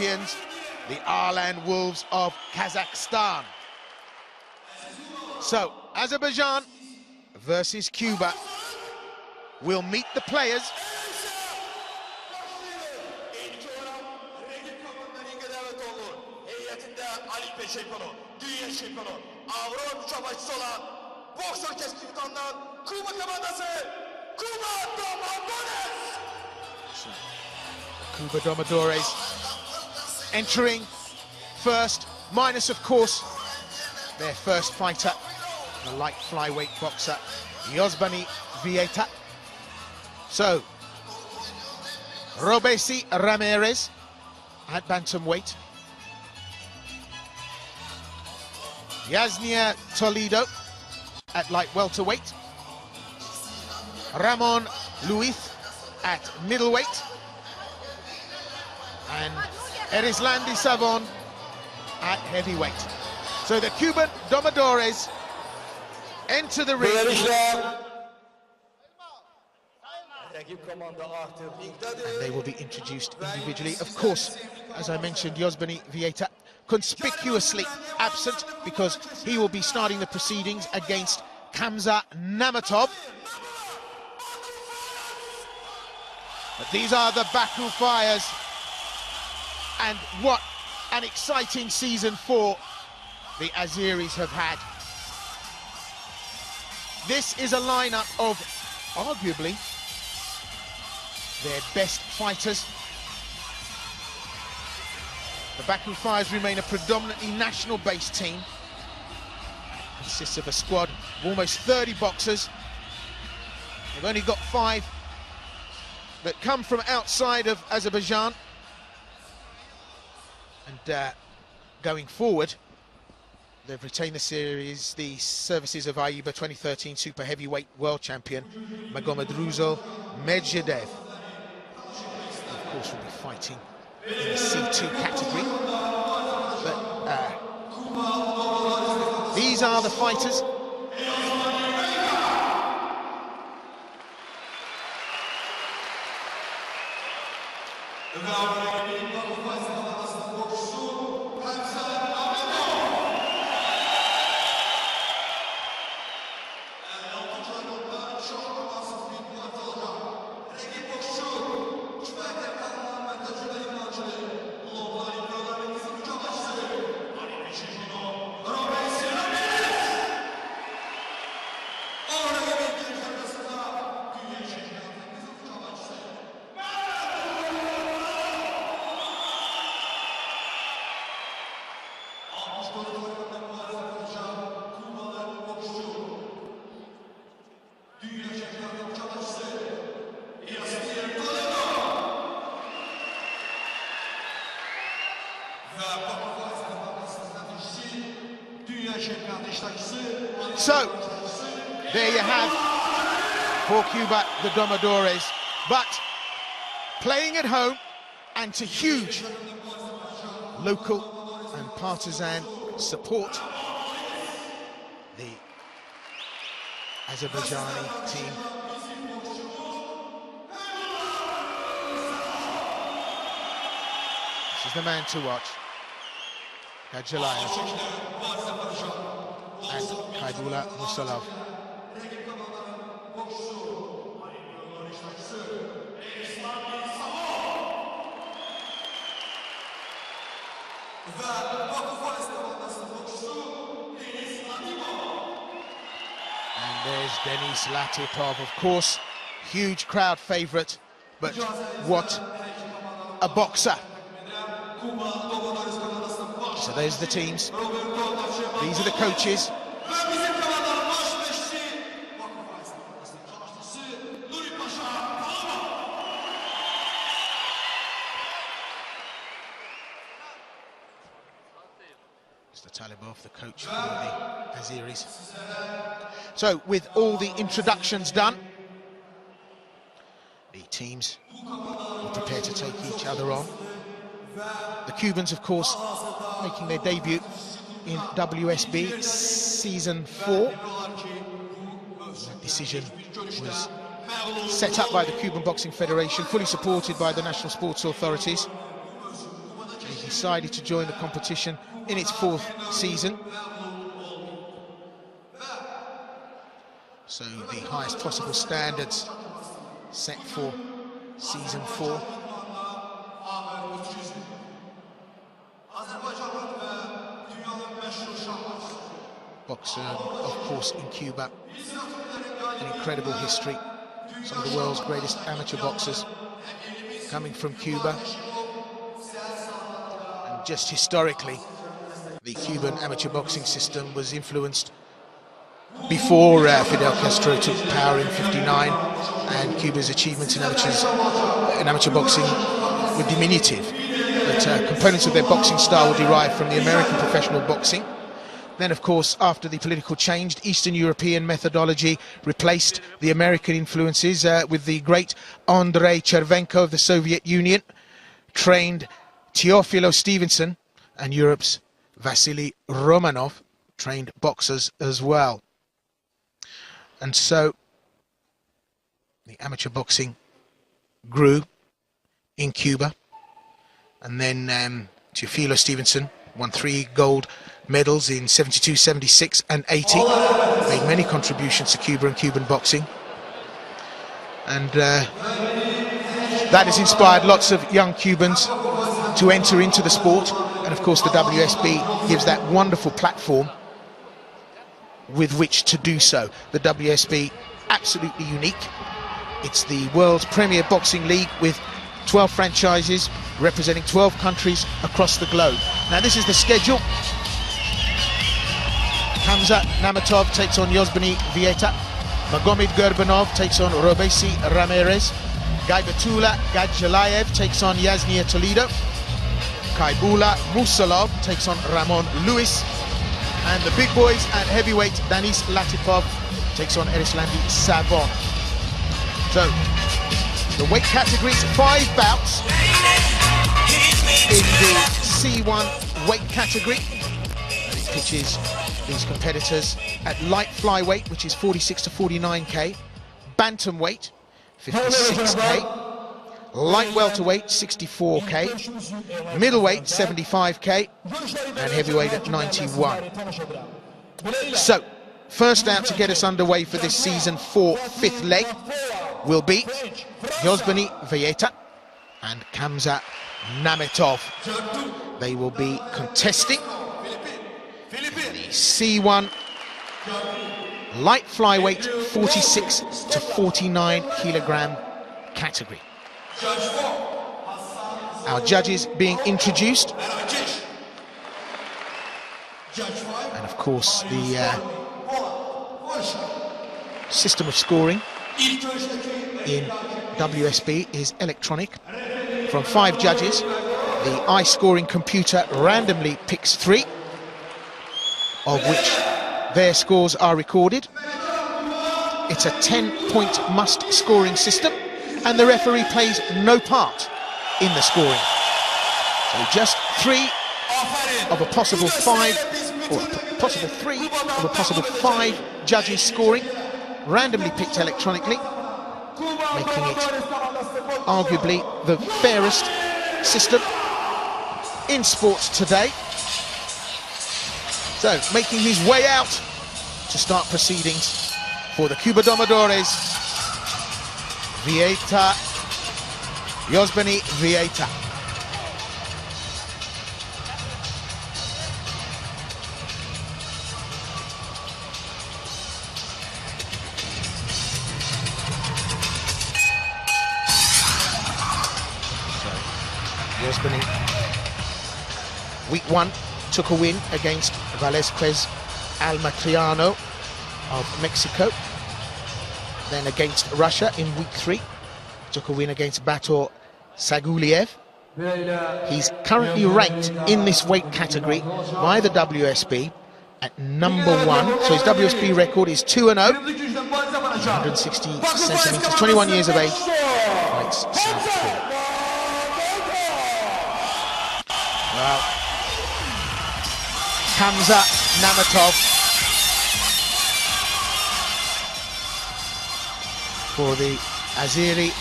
champions, the Arlan Wolves of Kazakhstan. So, Azerbaijan versus Cuba. We'll meet the players. Cuba Domadores entering first, minus of course their first fighter, the light flyweight boxer Yosbany Veitia. So, Robeisy Ramirez at bantamweight, Yasnier Toledo at light welterweight, Ramon at middleweight, and Erislandy Savon at heavyweight. So the Cuban Domadores enter the ring. And they will be introduced individually. Of course, as I mentioned, Yosbany Veitia conspicuously absent because he will be starting the proceedings against Kamza Namatov. But these are the Baku Fires, and what an exciting season 4 the Azeris have had. This is a lineup of arguably their best fighters. The Baku Fires remain a predominantly national-based team. It consists of a squad of almost 30 boxers. They've only got 5 that come from outside of Azerbaijan. And going forward, they've retained the series, the services of AIBA 2013 super heavyweight world champion Magomedruzul Medvedev. Of course, will be fighting in the C2 category. But these are the fighters. So, there you have, for Cuba, the Domadores, but playing at home and to huge local and partisan support, the Azerbaijani team this is the man to watch, Gadjalayev and Kaidula Musalov. And there's Denis Latipov, of course, huge crowd favourite, but what a boxer. So there's the teams, these are the coaches. Mr. Talibov, the coach for the Azeris. So with all the introductions done, the teams will prepare to take each other on. The Cubans, of course, making their debut in WSB Season 4. That decision was set up by the Cuban Boxing Federation, fully supported by the national sports authorities. They decided to join the competition in its 4th season. So the highest possible standards set for season 4. Boxer, of course, in Cuba, an incredible history. Some of the world's greatest amateur boxers coming from Cuba. And just historically, the Cuban amateur boxing system was influenced before Fidel Castro took power in '59, and Cuba's achievements in amateur boxing were diminutive. But components of their boxing style were derived from the American professional boxing. Then, of course, after the political change, Eastern European methodology replaced the American influences with the great Andrei Chervenko of the Soviet Union, trained Teofilo Stevenson, and Europe's Vasily Romanov trained boxers as well. And so the amateur boxing grew in Cuba, and then Teofilo Stevenson won 3 gold medals in '72, '76 and '80, made many contributions to Cuba and Cuban boxing, and that has inspired lots of young Cubans to enter into the sport. And of course the WSB gives that wonderful platform with which to do so. The WSB, absolutely unique. It's the world's premier boxing league with 12 franchises representing 12 countries across the globe. Now this is the schedule. Hamza Namatov takes on Yosbany Veitia. Magomed Gurbanov takes on Robeisy Ramirez. Gaibatullah Gadjalayev takes on Yasnier Toledo. Kaibula Musalov takes on Ramon Luis. And the big boys at heavyweight, Danis Latipov takes on Erislandy Savon. So, the weight categories, 5 bouts in the C1 weight category. And it pitches these competitors at light flyweight, which is 46 to 49k, bantamweight, 56k, light welterweight, 64k, middleweight, 75k, and heavyweight at 91. So, first out to get us underway for this season 4 5th leg will be Yosbany Veitia and Hamza Namatov. They will be contesting the C1 light flyweight 46 to 49 kilogram category. Our judges being introduced, and of course the system of scoring in WSB is electronic. From 5 judges, the eye-scoring computer randomly picks 3, of which their scores are recorded. It's a 10-point must-scoring system, and the referee plays no part in the scoring. So just 3 of a possible 5, or possible 3 of a possible 5 judges scoring, randomly picked electronically, making it arguably the fairest system in sports today. So, making his way out to start proceedings for the Cuba Domadores, Yosbany Veitia. Yosbany, week 1, took a win against Velázquez Almatriano of Mexico. Then against Russia in week 3, took a win against Batur Saguliev. He's currently ranked in this weight category by the WSB at number 1. So his WSB record is 2-0. 160 centimeters, 21 years of age. Fights South Korea. Well, Hamza Namatov for the Azeri